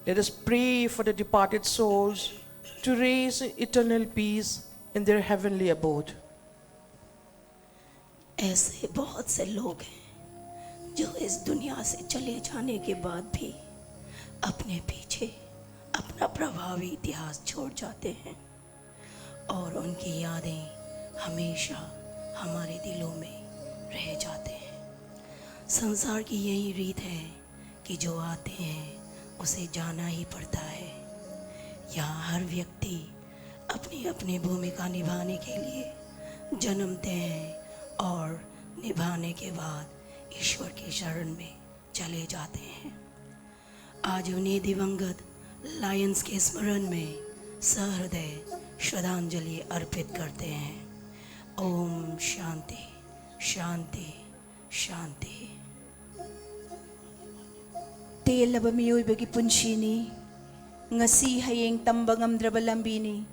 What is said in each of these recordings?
Let us pray for the departed souls to raise eternal peace in their heavenly abode. ऐसे बहुत से लोग हैं जो इस दुनिया से चले जाने के बाद भी अपने पीछे अपना प्रभावी इतिहास छोड़ जाते हैं और उनकी यादें हमेशा हमारे दिलों में रह जाते हैं। संसार की यही रीत है कि जो आते हैं उसे जाना ही पड़ता है। यहाँ हर व्यक्ति अपनी अपनी भूमिका निभाने के लिए जन्मते हैं और निभाने के बाद ईश्वर की शरण में चले जाते हैं। आज उन्हें दिवंगत लायंस के स्मरण में सहृदय श्रद्धांजलि अर्पित करते हैं। ओम शांति शांति शांति। ꯇꯦꯜꯂꯕ ꯃꯤꯑꯣꯏꯕꯒꯤ ꯄꯨꯟꯁꯤꯅꯤ, ꯉꯁꯤ ꯍꯌꯦꯡ ꯇꯝꯕ ꯉꯝꯗ꯭ꯔꯕ ꯂꯝꯕꯤꯅꯤ꯫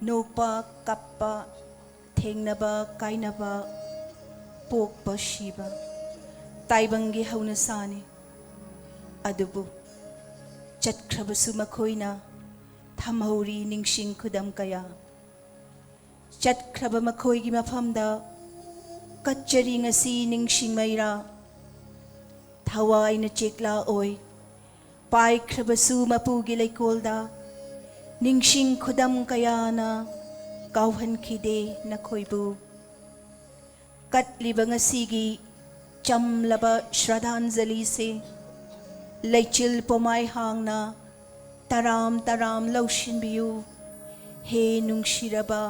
ꯅꯣꯛꯄ ꯀꯞꯄ, ꯊꯦꯡꯅꯕ ꯀꯥꯏꯅꯕ, ꯄꯣꯛꯄ ꯁꯤꯕ ꯇꯥꯏꯕꯪꯒꯤ ꯍꯧꯅꯁꯥꯅꯤ꯫ ꯑꯗꯨꯕꯨ ꯆꯠꯈ꯭ꯔꯕꯁꯨ ꯃꯈꯣꯏꯅ ꯊꯝꯍꯧꯔꯤ ꯅꯤꯡꯁꯤꯡ ꯈꯨꯗꯝ ꯀꯌꯥ꯫ ꯆꯠꯈ꯭ꯔꯕ ꯃꯈꯣꯏꯒꯤ ꯃꯐꯝꯗ ꯀꯠꯆꯔꯤ ꯉꯁꯤ ꯅꯤꯡꯁꯤꯡꯃꯩꯔꯥ꯫ ꯊꯋꯥꯏꯅ ꯆꯦꯛꯂꯥ ꯑꯣꯏ ꯄꯥꯏꯈ꯭ꯔꯕꯁꯨ ꯃꯄꯨꯒꯤ ꯂꯩꯀꯣꯜꯗ ꯅꯤꯡꯁꯤꯡ ꯈꯨꯗꯝ ꯀꯌꯥꯅ ꯀꯥꯎꯍꯟꯈꯤꯗꯦ ꯅꯈꯣꯏꯕꯨ꯫ ꯀꯠꯂꯤꯕ ꯉꯁꯤꯒꯤ ꯆꯝꯂꯕ ಶ್ರದ್ಧಾಂಜಲಿꯁꯦ ꯂꯩꯆꯤꯜ ꯄꯣꯃꯥꯏ ꯍꯥꯡꯅ ꯇꯔꯥꯝ ꯇꯔꯥꯝ ꯂꯧꯁꯤꯟꯕꯤꯌꯨ ꯍꯦ ꯅꯨꯡꯁꯤꯔꯕ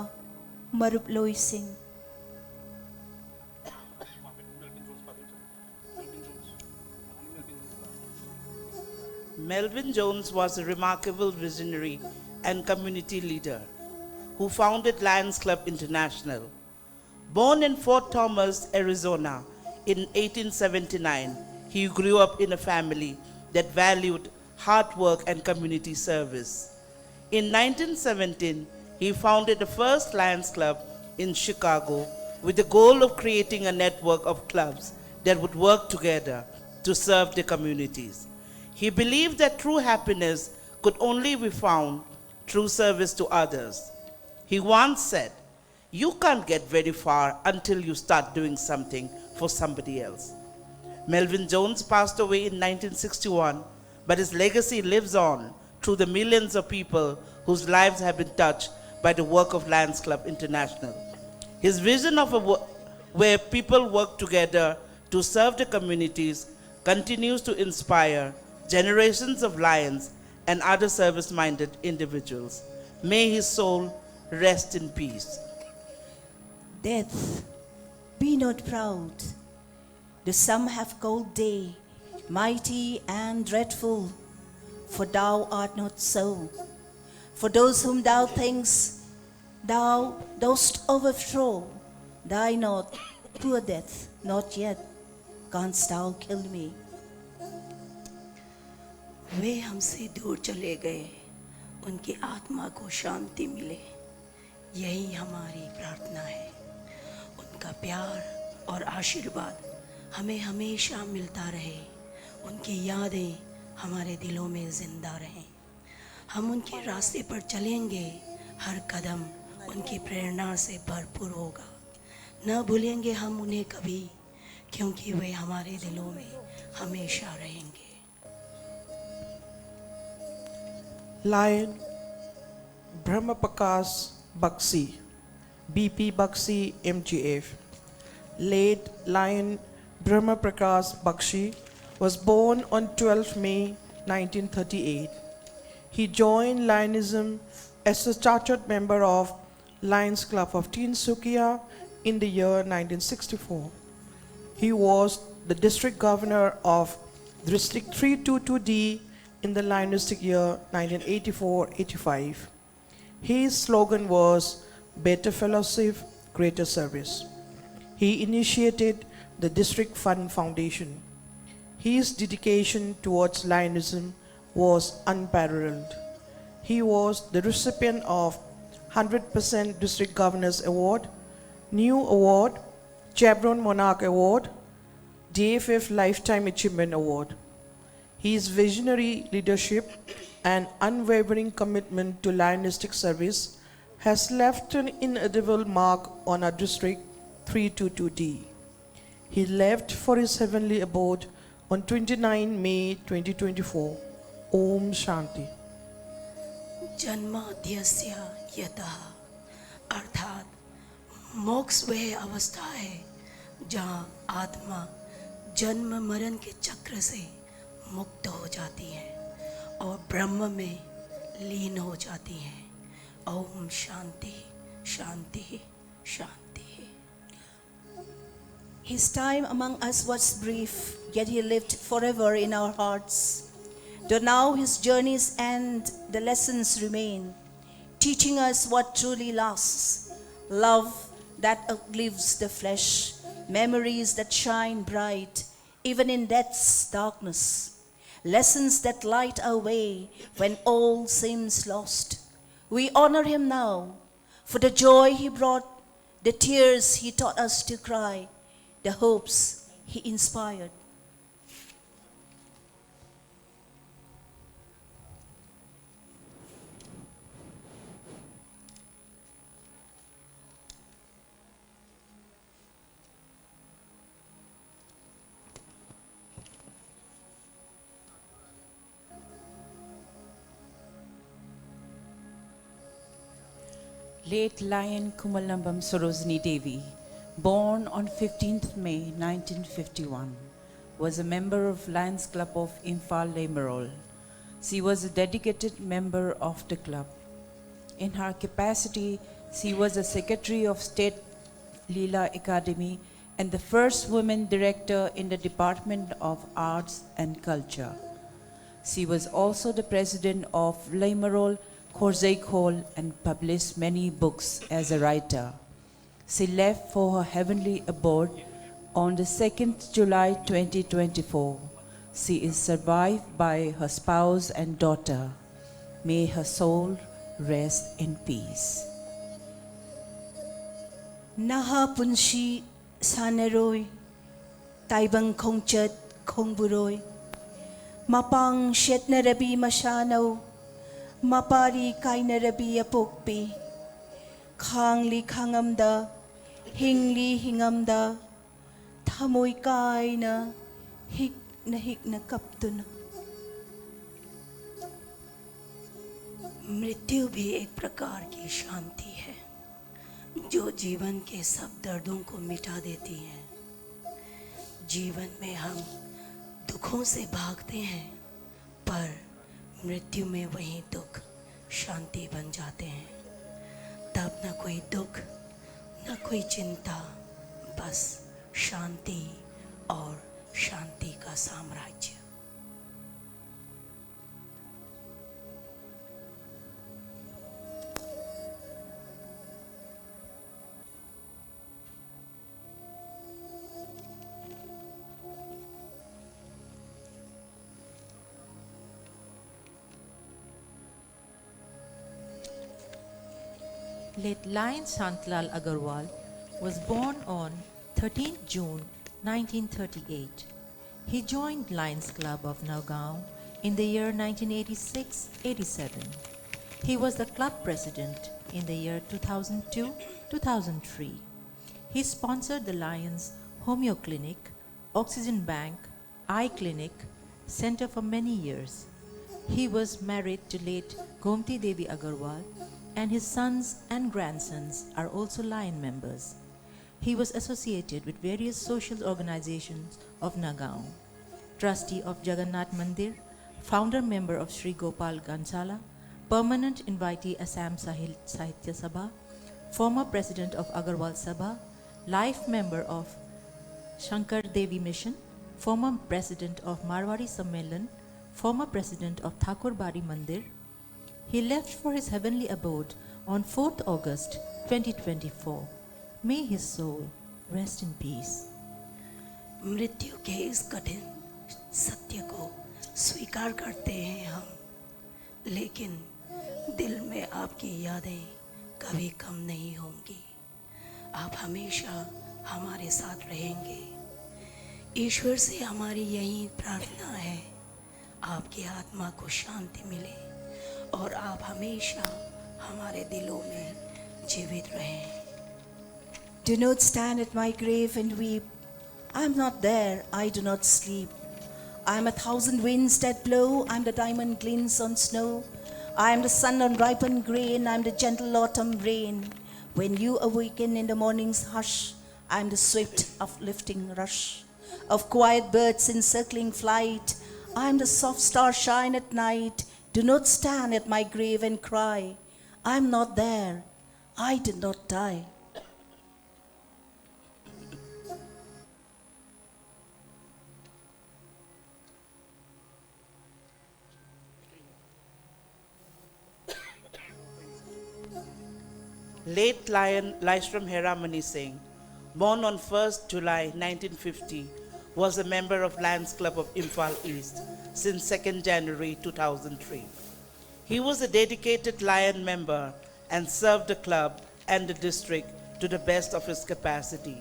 ꯃꯔꯨꯞꯂꯣꯏꯁꯤꯡ꯫ Melvin Jones was a remarkable visionary and community leader who founded Lions Club International. Born in Fort Thomas, Arizona in 1879, he grew up in a family that valued hard work and community service. In 1917, he founded the first Lions Club in Chicago with the goal of creating a network of clubs that would work together to serve the communities. He believed that true happiness could only be found through service to others. He once said, "You can't get very far until you start doing something for somebody else." Melvin Jones passed away in 1961, but his legacy lives on through the millions of people whose lives have been touched by the work of Lions Club International. His vision of where people work together to serve the communities continues to inspire generations of Lions and other service-minded individuals. May his soul rest in peace. Death, be not proud. The some have called thee mighty and dreadful, for thou art not so. For those whom thou thinkst thou dost overthrow, die not, poor death, not yet canst thou kill me. वे हमसे दूर चले गए, उनकी आत्मा को शांति मिले, यही हमारी प्रार्थना है। उनका प्यार और आशीर्वाद हमें हमेशा मिलता रहे, उनकी यादें हमारे दिलों में जिंदा रहें। हम उनके रास्ते पर चलेंगे, हर कदम उनकी प्रेरणा से भरपूर होगा। न भूलेंगे हम उन्हें कभी, क्योंकि वे हमारे दिलों में हमेशा रहेंगे। Lion Brahma Prakash Bakshi, BP Bakshi MGF. Late Lion Brahma Prakash Bakshi was born on 12 May 1938. He joined Lionism as a chartered member of Lions Club of Tinsukia in the year 1964. He was the district governor of District 322D in the Lionistic year 1984-85. His slogan was "Better Fellowship, Greater Service." He initiated the District Fund Foundation. His dedication towards Lionism was unparalleled. He was the recipient of 100% District Governors Award, New Award, Chevron Monarch Award, DFF Lifetime Achievement Award. His visionary leadership and unwavering commitment to Lionistic service has left an indelible mark on our district 322D. He left for his heavenly abode on 29 May 2024. Om Shanti. जन्माद्यस्य यतः अर्थात मोक्ष वह अवस्था है जहाँ आत्मा जन्म मरण के चक्र से मुक्त हो जाती है और ब्रह्म में लीन हो जाती है. ओम शांति शांति शांति. His time among us was brief, yet he lived forever in our hearts. Though now his journeys end, the lessons remain, teaching us what truly lasts: love that outlives the flesh, memories that shine bright even in death's darkness, lessons that light our way when all seems lost. We honor him now for the joy he brought, the tears he taught us to cry, the hopes he inspired. Late Lion Kumalambam Sarojini Devi, born on 15th May 1951, was a member of Lions Club of Imphal Lamerol. She was a dedicated member of the club. In her capacity, she was a secretary of State Leela Academy and the first woman director in the Department of Arts and Culture. She was also the president of Lamerol Khorzai Khol and published many books as a writer. She left for her heavenly abode on the 2nd July 2024. She is survived by her spouse and daughter. May her soul rest in peace. Naha punshi sanaroi, taibang kongchat kongburoi, mapang shet na rabi masanaw, mapari kay na rabi apokpi, khangli khangamda, hingli hingamda, thamoy kay na hik na kaptuna. मृत्यु भी एक प्रकार की शांति है जो जीवन के सब दर्दों को मिटा देती है. जीवन में हम दुखों से भागते हैं पर मृत्यु में वही दुख शांति बन जाते हैं. तब न कोई दुख न कोई चिंता, बस शांति और शांति का साम्राज्य. Late Lion Shantlal Agarwal was born on 13 June 1938. He joined Lions Club of Nagaon in the year 1986-87. He was the club president in the year 2002-2003. He sponsored the Lions Homeo Clinic, Oxygen Bank, Eye Clinic, Center for many years. He was married to late Gomti Devi Agarwal, and his sons and grandsons are also Lion members. He was associated with various social organizations of Nagaon, trustee of Jagannath Mandir, founder member of Sri Gopal Gansala, permanent invitee Assam Sahitya Sabha, former president of Agarwal Sabha, life member of Shankar Devi Mission, former president of Marwari Sammelan, former president of Thakur Bari Mandir. He left for his heavenly abode on 4th August 2024. May his soul rest in peace. मृत्यु के इस कठिन सत्य को स्वीकार करते हैं हम, लेकिन दिल में आपकी यादें कभी कम नहीं होंगी. आप हमेशा हमारे साथ रहेंगे. ईश्वर से हमारी यही प्रार्थना है, आपकी आत्मा को शांति मिले और आप हमेशा हमारे दिलों में जीवित रहें। Do not stand at my grave and weep. I am not there, I do not sleep. I am 1,000 winds that blow, I am the diamond glints on snow. I am the sun on ripened grain, I am the gentle autumn rain. When you awaken in the morning's hush, I am the swift uplifting rush of quiet birds in circling flight. I am the soft star shine at night. Do not stand at my grave and cry. I am not there, I did not die. Late Lion Lystrom Heramani Singh, born on 1st July 1950, was a member of Lions Club of Imphal East since 2nd January 2003. He was a dedicated Lion member and served the club and the district to the best of his capacity.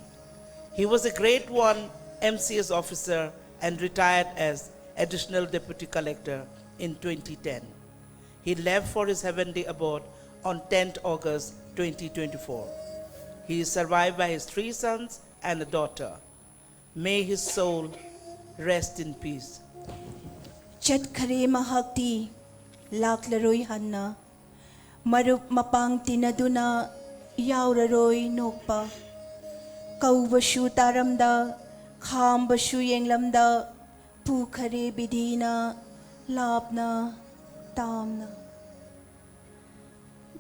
He was a Grade 1 MCS officer and retired as Additional Deputy Collector in 2010. He left for his heavenly abode on 10th August 2024. He is survived by his 3 sons and a daughter. May his soul rest in peace. Chat kare mahakti laklaroi hanna marup mapang tinaduna yauraroi nokpa kaubashu taramda khambashu yenglamda pukhare bidina labna tamna.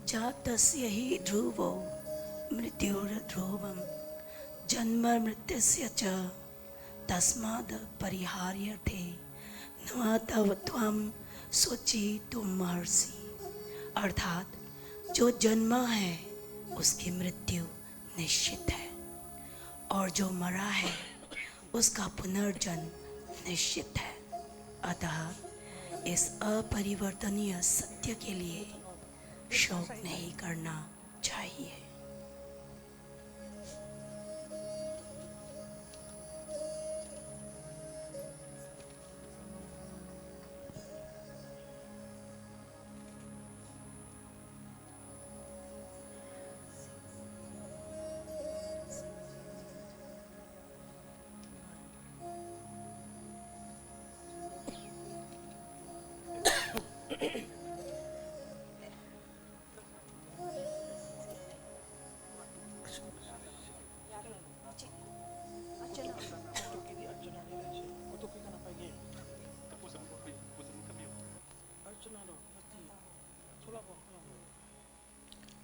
जातस्य हि ध्रुवो मृत्युर्ध्रुवम् जन्म मृत्युस्य च तस्माद् परिहार्यते न तव त्वं सोचितुं महर्षि। अर्थात जो जन्मा है उसकी मृत्यु निश्चित है और जो मरा है उसका पुनर्जन्म निश्चित है। अतः इस अपरिवर्तनीय सत्य के लिए शोक नहीं करना चाहिए।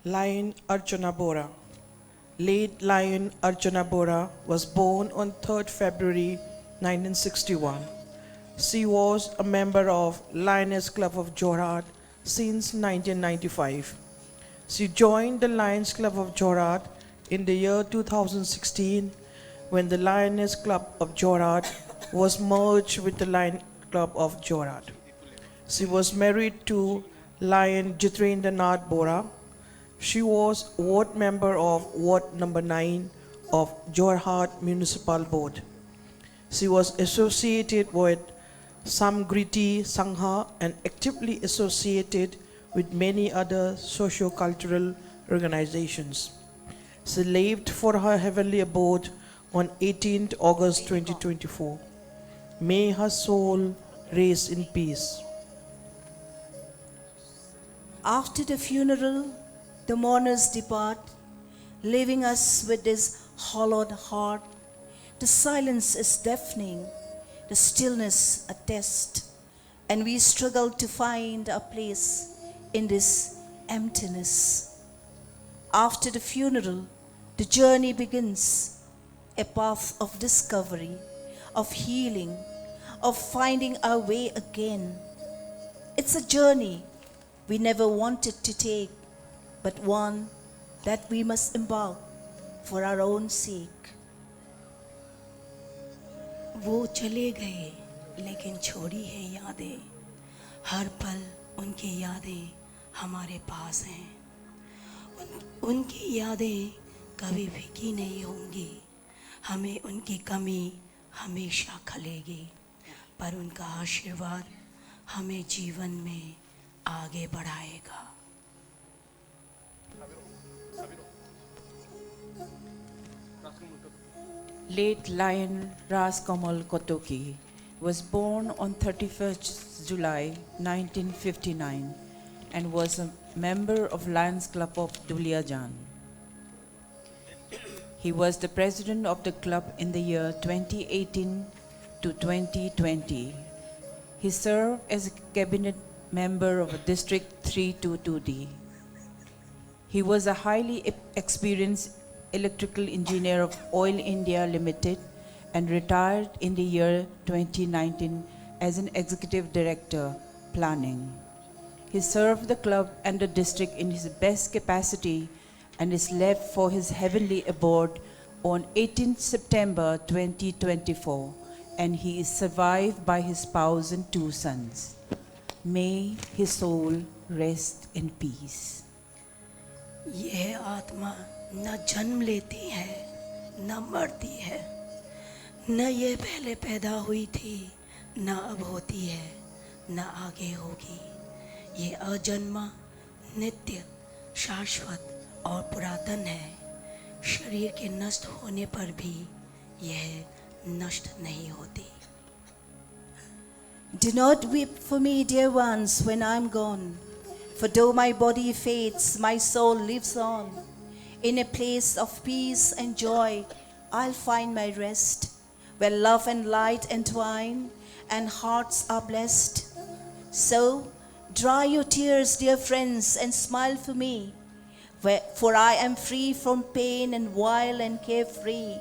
Lion Archana Bora. Late Lion Archana Bora was born on 3rd February 1961. She was a member of Lions Club of Jorhat since 1995. She joined the Lions Club of Jorhat in the year 2016 when the Lioness Club of Jorhat was merged with the Lion Club of Jorhat. She was married to Lion Jitrendranath Bora. She was ward member of Ward number 9 of Jorhat Municipal Board. She was associated with Samgriti Sangha and actively associated with many other socio-cultural organizations. She left for her heavenly abode on 18th August 2024. May her soul rest in peace. After the funeral, the mourners depart, leaving us with this hollowed heart. The silence is deafening, the stillness a test, and we struggle to find a place in this emptiness. After the funeral, the journey begins, a path of discovery, of healing, of finding our way again. It's a journey we never wanted to take, but one that we must embark for our own sake. वो चले गए लेकिन छोड़ी है यादें, हर पल उनकी यादें हमारे पास हैं। उनकी यादें कभी फीकी नहीं होंगी, हमें उनकी कमी हमेशा खलेगी, पर उनका आशीर्वाद हमें जीवन में आगे बढ़ाएगा। Late Lion Ras Kamal Kotoki was born on 31st July 1959 and was a member of Lions Club of Duliajan. He was the president of the club in the year 2018 to 2020. He served as a cabinet member of District 322D. He was a highly experienced electrical engineer of Oil India Limited and retired in the year 2019 as an executive director, planning. He served the club and the district in his best capacity and is left for his heavenly abode on 18th September 2024, and he is survived by his spouse and 2 sons. May his soul rest in peace. यह आत्मा न जन्म लेती है न मरती है, न ये पहले पैदा हुई थी न अब होती है न आगे होगी। ये अजन्मा, नित्य, शाश्वत और पुरातन है। शरीर के नष्ट होने पर भी यह नष्ट नहीं होती। Do not weep for me, dear ones, when I'm gone. For though my body fades, my soul lives on. In a place of peace and joy, I'll find my rest, where love and light entwine, and hearts are blessed. So, dry your tears, dear friends, and smile for me, for I am free from pain and wild and carefree.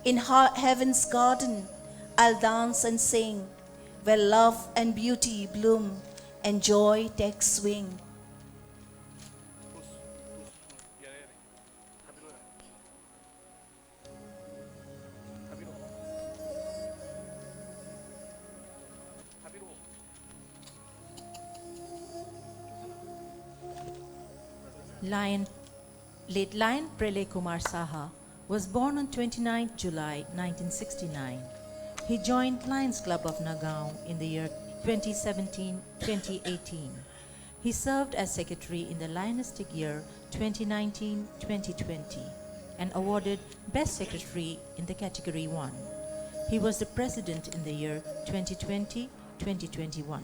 In heaven's garden, I'll dance and sing, where love and beauty bloom, and joy takes wing. Late Lion Prele Kumar Saha was born on 29 July 1969. He joined Lions Club of Nagaon in the year 2017-2018. He served as secretary in the Lionistic year 2019-2020 and awarded Best Secretary in the category 1. He was the president in the year 2020-2021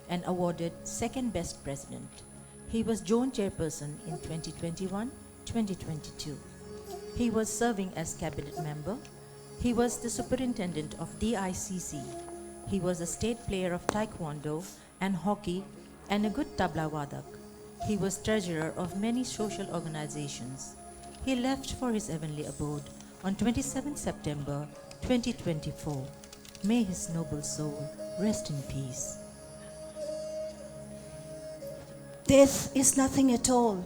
and awarded Second Best President. He was Zone Chairperson in 2021-2022. He was serving as cabinet member. He was the superintendent of DICC. He was a state player of taekwondo and hockey and a good tabla wadak. He was treasurer of many social organizations. He left for his heavenly abode on 27 September 2024. May his noble soul rest in peace. Death is nothing at all.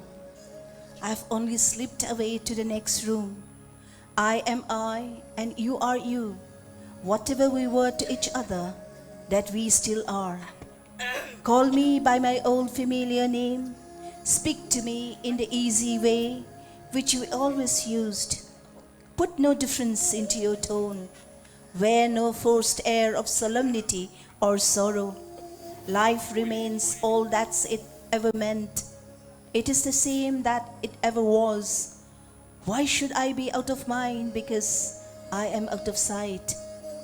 I've only slipped away to the next room. I am I and you are you. Whatever we were to each other, that we still are. Call me by my old familiar name. Speak to me in the easy way which you always used. Put no difference into your tone. Wear no forced air of solemnity or sorrow. Life remains all that's it ever meant. It is the same that it ever was. Why should I be out of mind because I am out of sight?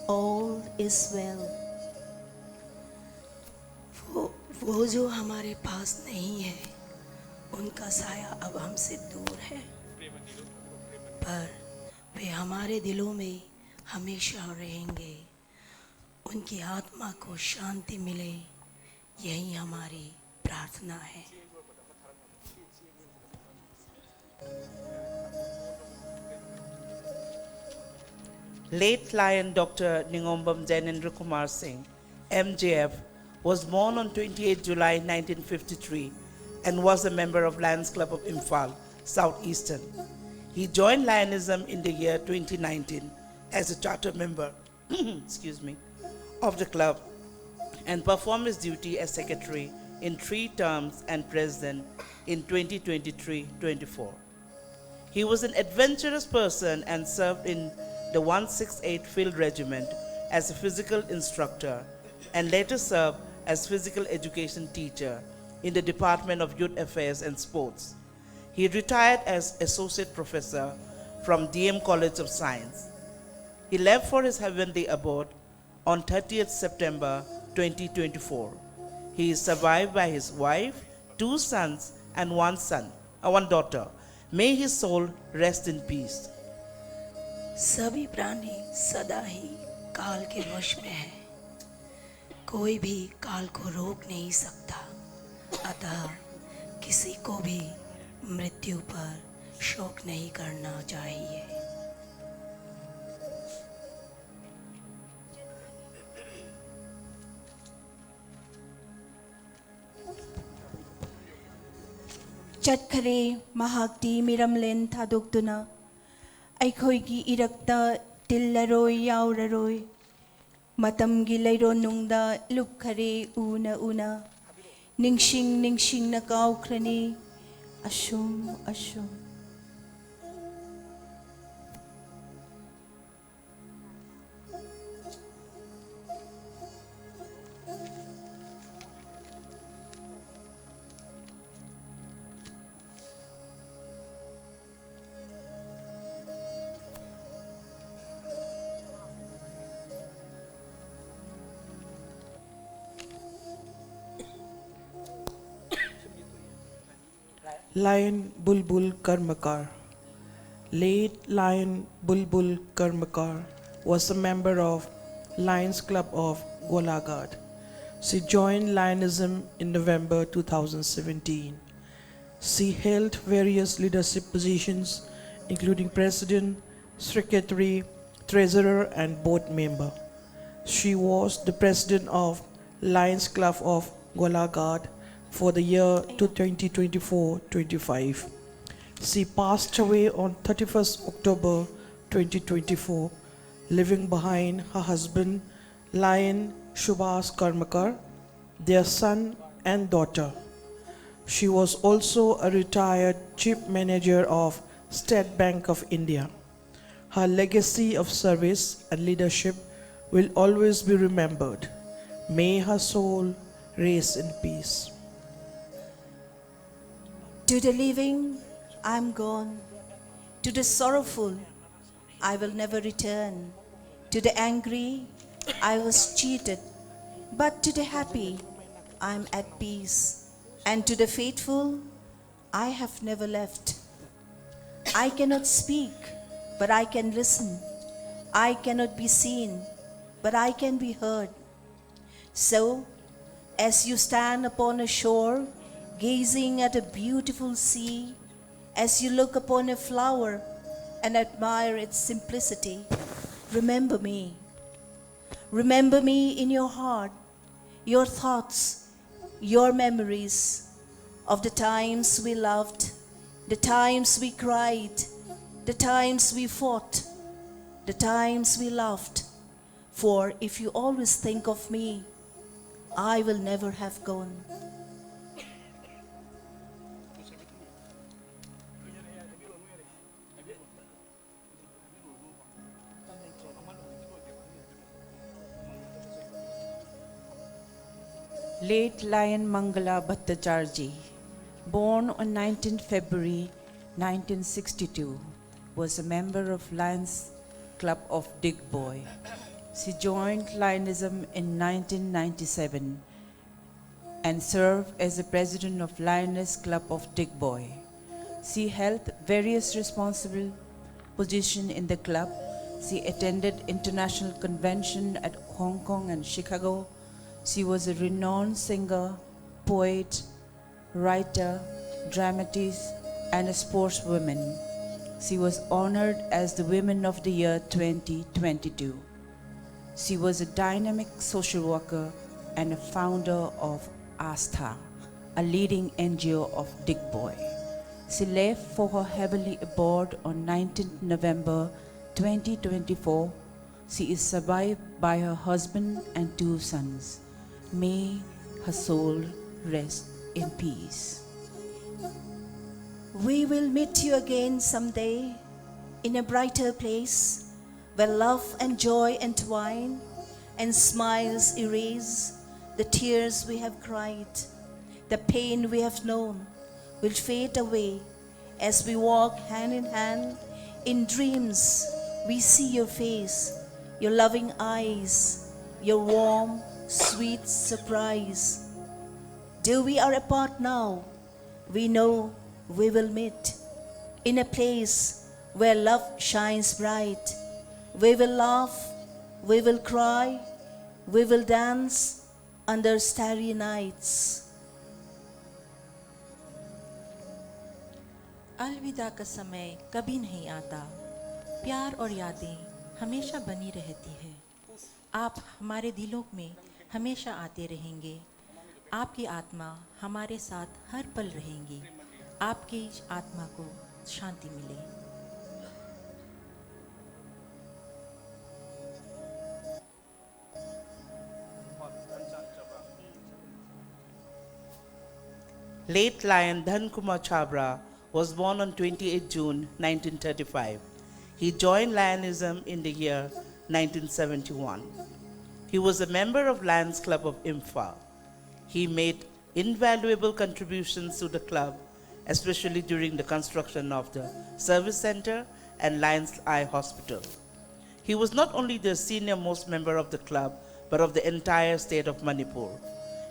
All is well. वो जो हमारे पास नहीं है, उनका साया अब हमसे दूर है, पर वे हमारे दिलों में हमेशा रहेंगे। उनकी आत्मा को शांति मिले, यही हमारी प्रार्थना है। Late Lion Dr. Ningombam Jainendra Kumar Singh, MJF, was born on 28 July 1953 and was a member of Lions Club of Imphal, Southeastern. He joined Lionism in the year 2019 as a charter member of the club and performed his duty as secretary in 3 terms and president in 2023-24. He was an adventurous person and served in the 168 Field Regiment as a physical instructor and later served as physical education teacher in the Department of Youth Affairs and Sports. He retired as associate professor from DM College of Science. He left for his heavenly abode on 30th September 2024. He is survived by his wife, 2 sons, and one daughter. May his soul rest in peace. सभी प्राणी सदा ही काल के वश में है, कोई भी काल को रोक नहीं सकता, अतः किसी को भी मृत्यु पर शोक नहीं करना चाहिए। Chatkare mahakti miramlen thadokduna aykhoigi irakta tillaroi yauraroi matamgi leironungda lupkhare una ningsing na kaukhrani ashum Lion Bulbul Karmakar. Late Lion Bulbul Karmakar was a member of Lions Club of Golaghat. She joined Lionism in November 2017. She held various leadership positions including president, secretary, treasurer and board member. She was the president of Lions Club of Golaghat for the year 2024-25. She passed away on 31st October 2024, leaving behind her husband Lion Subhas Karmakar, their son and daughter. She was also a retired chief manager of State Bank of India. Her legacy of service and leadership will always be remembered. May her soul rest in peace. To the living, I am gone. To the sorrowful, I will never return. To the angry, I was cheated. But to the happy, I am at peace. And to the faithful, I have never left. I cannot speak, but I can listen. I cannot be seen, but I can be heard. So, as you stand upon a shore, gazing at a beautiful sea, as you look upon a flower and admire its simplicity, remember me. Remember me in your heart, your thoughts, your memories of the times we loved, the times we cried, the times we fought, the times we laughed. For if you always think of me, I will never have gone. Late Lion Mangala Bhattacharjee, born on 19 February 1962, was a member of Lions Club of Digboy. She joined Lionism in 1997 and served as the president of Lioness Club of Digboy. She held various responsible positions in the club. She attended international convention at Hong Kong and Chicago. She was a renowned singer, poet, writer, dramatist, and a sportswoman. She was honored as the Women of the Year 2022. She was a dynamic social worker and a founder of Astha, a leading NGO of Digboy. She left for her heavenly abode on 19th November 2024. She is survived by her husband and 2 sons. May her soul rest in peace. We will meet you again someday in a brighter place where love and joy entwine and smiles erase the tears we have cried, the pain we have known will fade away as we walk hand in hand. In dreams, we see your face, your loving eyes, your warm, sweet surprise. Though we are apart now, we know we will meet in a place where love shines bright. We will laugh, we will cry, we will dance under starry nights. अलविदा का समय कभी नहीं आता, प्यार और यादें हमेशा बनी रहती है। आप हमारे दिलों में हमेशा आते रहेंगे। आपकी आत्मा हमारे साथ हर पल रहेंगी। आपकी आत्मा को शांति मिले। Late Lion Dhan Kumar Chabra was born on 28 June 1935. He joined Lionism in the year 1971. He was a member of Lions Club of Imphal. He made invaluable contributions to the club, especially during the construction of the service center and Lions Eye Hospital. He was not only the senior most member of the club, but of the entire state of Manipur.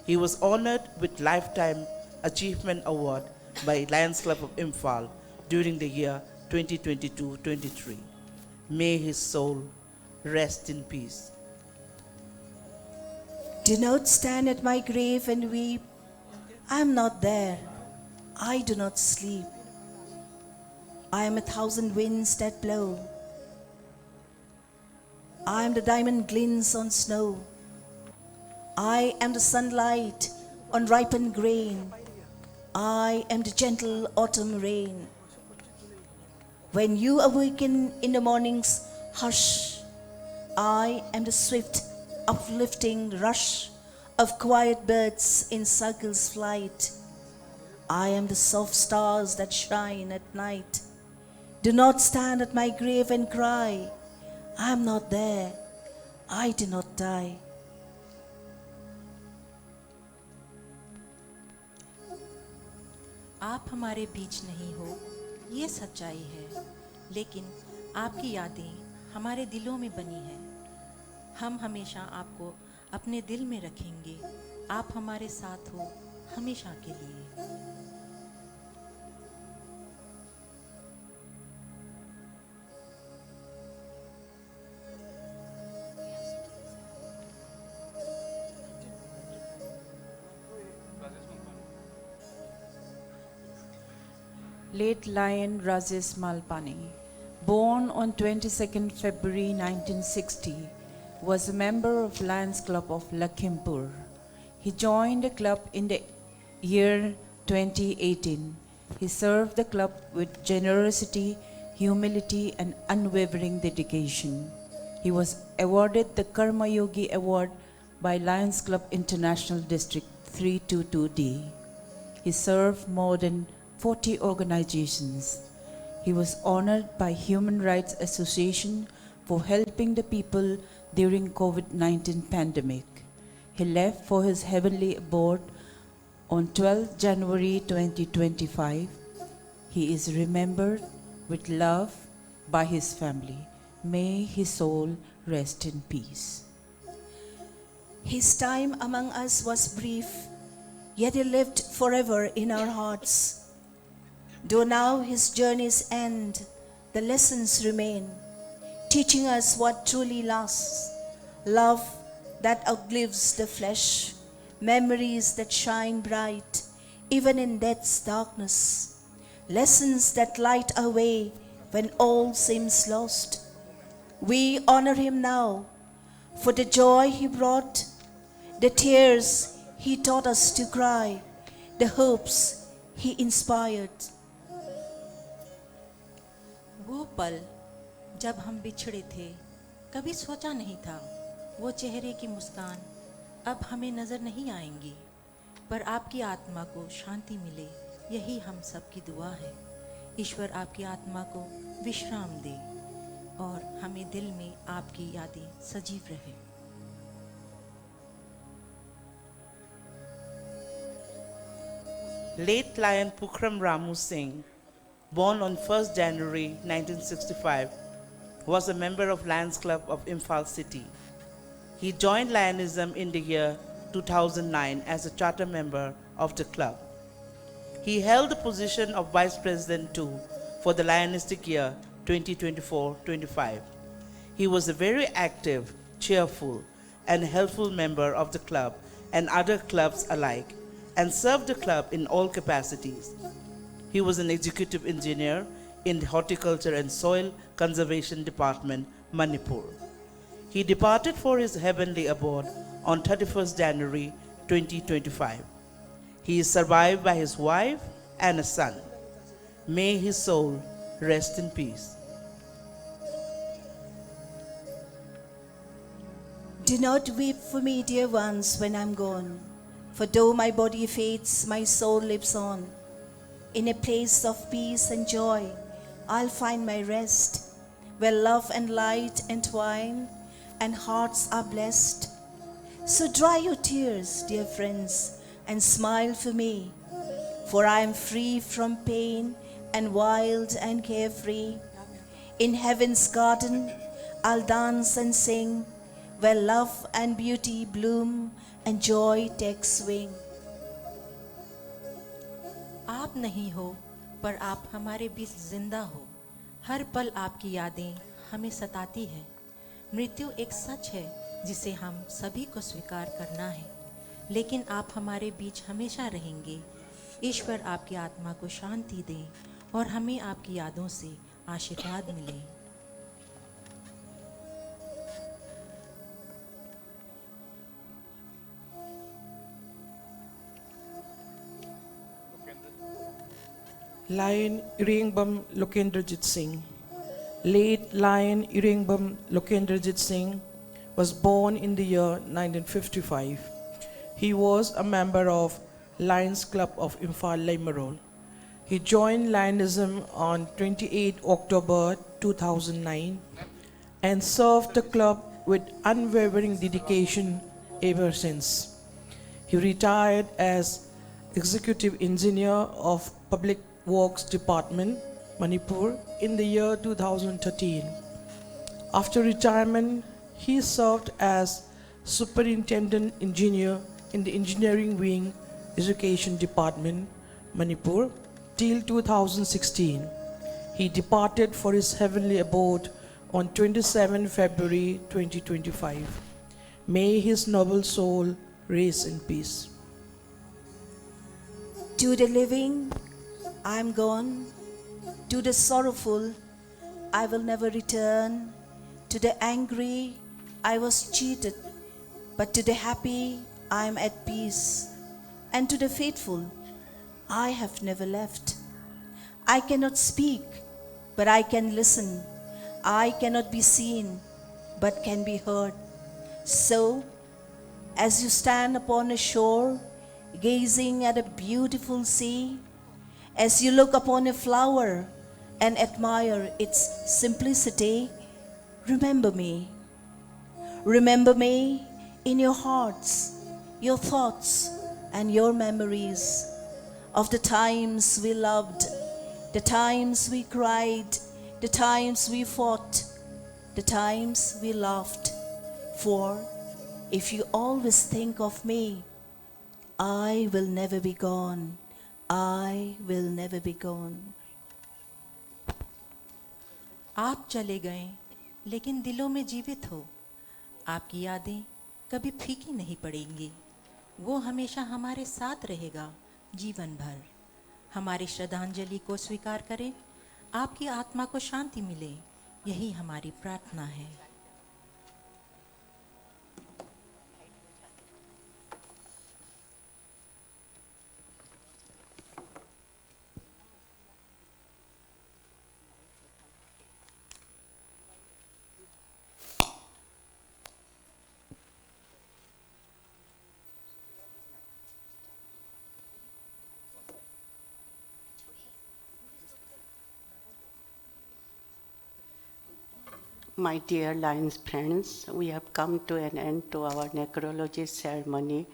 He was honored with Lifetime Achievement Award by Lions Club of Imphal during the year 2022-23. May his soul rest in peace. Do not stand at my grave and weep. I am not there. I do not sleep. I am 1,000 winds that blow. I am the diamond glints on snow. I am the sunlight on ripened grain. I am the gentle autumn rain. When you awaken in the morning's hush, I am the swift, uplifting rush of quiet birds in circles flight. I am the soft stars that shine at night. Do not stand at my grave and cry, I am not there, I did not die. आप हमारे बीच नहीं हो, ये सच्चाई है, लेकिन आपकी यादें हमारे दिलों में बनी हैं। हम हमेशा आपको अपने दिल में रखेंगे। आप हमारे साथ हो हमेशा के लिए। Late Lion Rajesh Malpani, born on 22nd February 1960, was a member of Lions Club of Lakhimpur. He joined the club in the year 2018. He served the club with generosity, humility, and unwavering dedication. He was awarded the Karma Yogi Award by Lions Club International District 322D. He served more than 40 organizations. He was honored by Human Rights Association for helping the people during COVID-19 pandemic. He left for his heavenly abode on 12 January 2025. He is remembered with love by his family. May his soul rest in peace. His time among us was brief, yet he lived forever in our hearts. Though now his journeys end, the lessons remain, teaching us what truly lasts: love that outlives the flesh, memories that shine bright even in death's darkness, lessons that light our way when all seems lost. We honor him now for the joy he brought, the tears he taught us to cry, the hopes he inspired. वो पल जब हम बिछड़े थे, कभी सोचा नहीं था वो चेहरे की मुस्कान अब हमें नज़र नहीं आएंगी, पर आपकी आत्मा को शांति मिले, यही हम सब की दुआ है। ईश्वर आपकी आत्मा को विश्राम दे और हमें दिल में आपकी यादें सजीव रहे। Late Lion Pukram Ramu Singh, born on 1st January 1965, was a member of Lions Club of Imphal City. He joined Lionism in the year 2009 as a charter member of the club. He held the position of Vice President too for the Lionistic year 2024-25. He was a very active, cheerful, and helpful member of the club and other clubs alike, and served the club in all capacities. He was an executive engineer in the Horticulture and Soil Conservation Department, Manipur. He departed for his heavenly abode on 31st January 2025. He is survived by his wife and a son. May his soul rest in peace. Do not weep for me, dear ones, when I'm gone. For though my body fades, my soul lives on. In a place of peace and joy, I'll find my rest, where love and light entwine, and hearts are blessed. So dry your tears, dear friends, and smile for me, for I am free from pain and wild and carefree. In heaven's garden, I'll dance and sing, where love and beauty bloom and joy takes wing. आप नहीं हो पर आप हमारे बीच जिंदा हो। हर पल आपकी यादें हमें सताती है। मृत्यु एक सच है जिसे हम सभी को स्वीकार करना है, लेकिन आप हमारे बीच हमेशा रहेंगे। ईश्वर आपकी आत्मा को शांति दे और हमें आपकी यादों से आशीर्वाद मिले। Lion Iringbam Lokendrajit Singh. Late Lion Iringbam Lokendrajit Singh was born in the year 1955. He was a member of Lions Club of Imphal Limerol. He joined Lionism on 28 October 2009 and served the club with unwavering dedication ever since. He retired as Executive Engineer of Public Works Department, Manipur, in the year 2013. After retirement, he served as Superintendent Engineer in the Engineering Wing, Education Department, Manipur, till 2016. He departed for his heavenly abode on 27 February 2025. May his noble soul rest in peace. To the living, I am gone. To the sorrowful, I will never return. To the angry, I was cheated. But to the happy, I am at peace. And to the faithful, I have never left. I cannot speak, but I can listen. I cannot be seen, but can be heard. So, as you stand upon a shore, gazing at a beautiful sea, as you look upon a flower and admire its simplicity, remember me. Remember me in your hearts, your thoughts, and your memories of the times we loved, the times we cried, the times we fought, the times we laughed. For if you always think of me, I will never be gone. I will never be gone. आप चले गए लेकिन दिलों में जीवित हो। आपकी यादें कभी फीकी नहीं पड़ेंगी। वो हमेशा हमारे साथ रहेगा जीवन भर। हमारी श्रद्धांजलि को स्वीकार करें। आपकी आत्मा को शांति मिले, यही हमारी प्रार्थना है। My dear Lions friends, we have come to an end to our necrology ceremony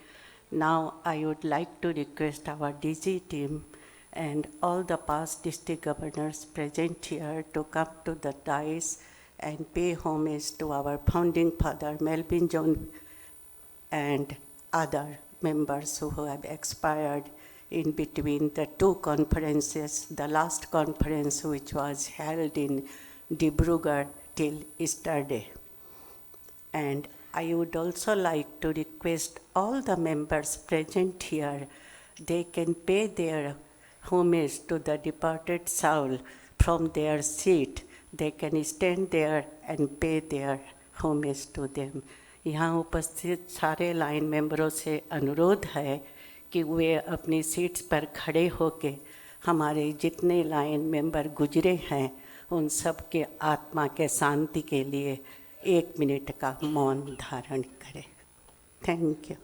Now I would like to request our DG team and all the past district governors present here to come to the dais and pay homage to our founding father Melvin John and other members who have expired in between the two conferences, the last conference which was held in Dibrugarh till yesterday. And I would also like to request all the members present here, they can pay their homage to the departed soul from their seat. They can stand there and pay their homage to them. यहाँ उपस्थित सारे line मेंबरों से अनुरोध है कि वे अपनी seats पर खड़े होके हमारे जितने लाइन मेंबर गुजरे हैं उन सब के आत्मा के शांति के लिए 1 मिनट का मौन धारण करें। Thank you.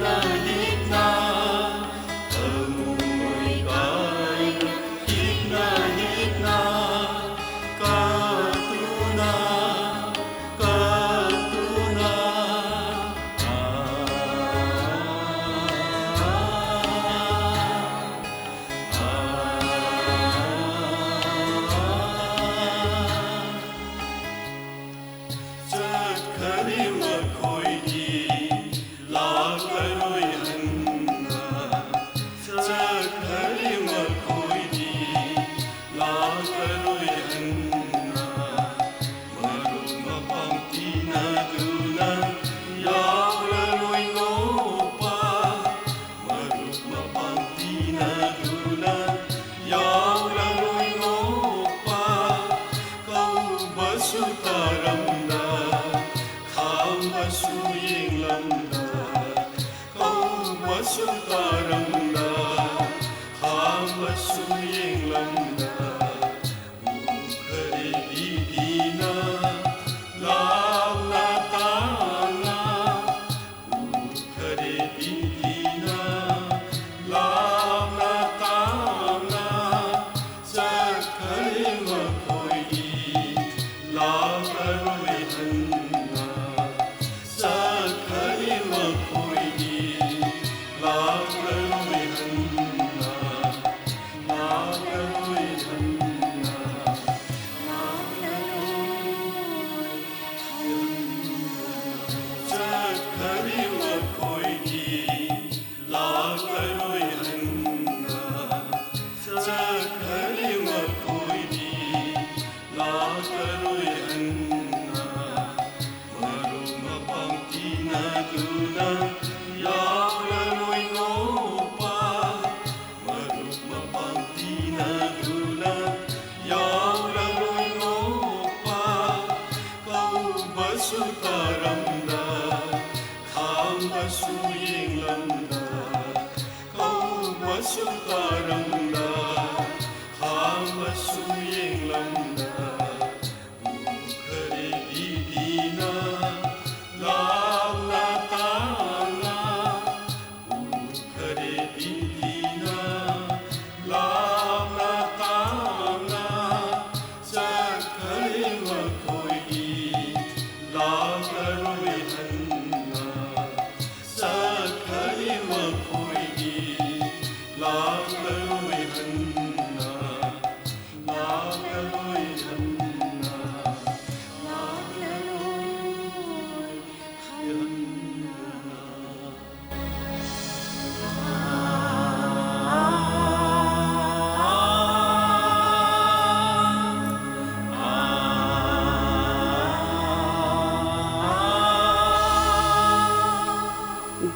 La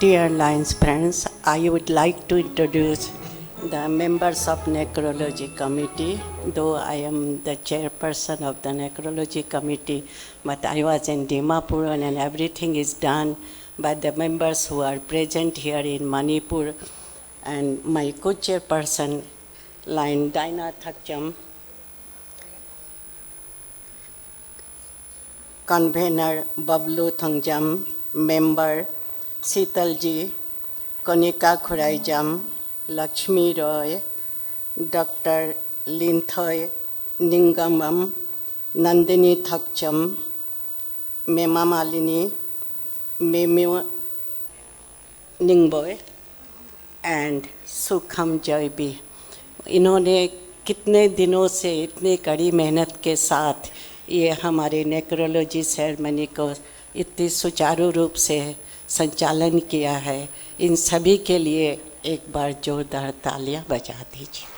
Dear Lions friends, I would like to introduce the members of Necrology Committee. Though I am the chairperson of the Necrology Committee, but I was in Dimapur and everything is done by the members who are present here in Manipur. And my co-chairperson, Lion Daina Thakcham, convener Bablu Thangjam, member Sital ji, Konika Khuraijam, Lakshmi Roy, Dr. Linthoy Ningamam, Nandini Thakcham, Mema Malini, Memu Ningboy, and Sukham Joybi. इन्होंने कितने दिनों से इतने कड़ी मेहनत के साथ ये हमारे नेक्रोलॉजी सेरेमनी को इतनी सुचारू रूप से संचालन किया है। इन सभी के लिए एक बार जोरदार तालियां बजा दीजिए।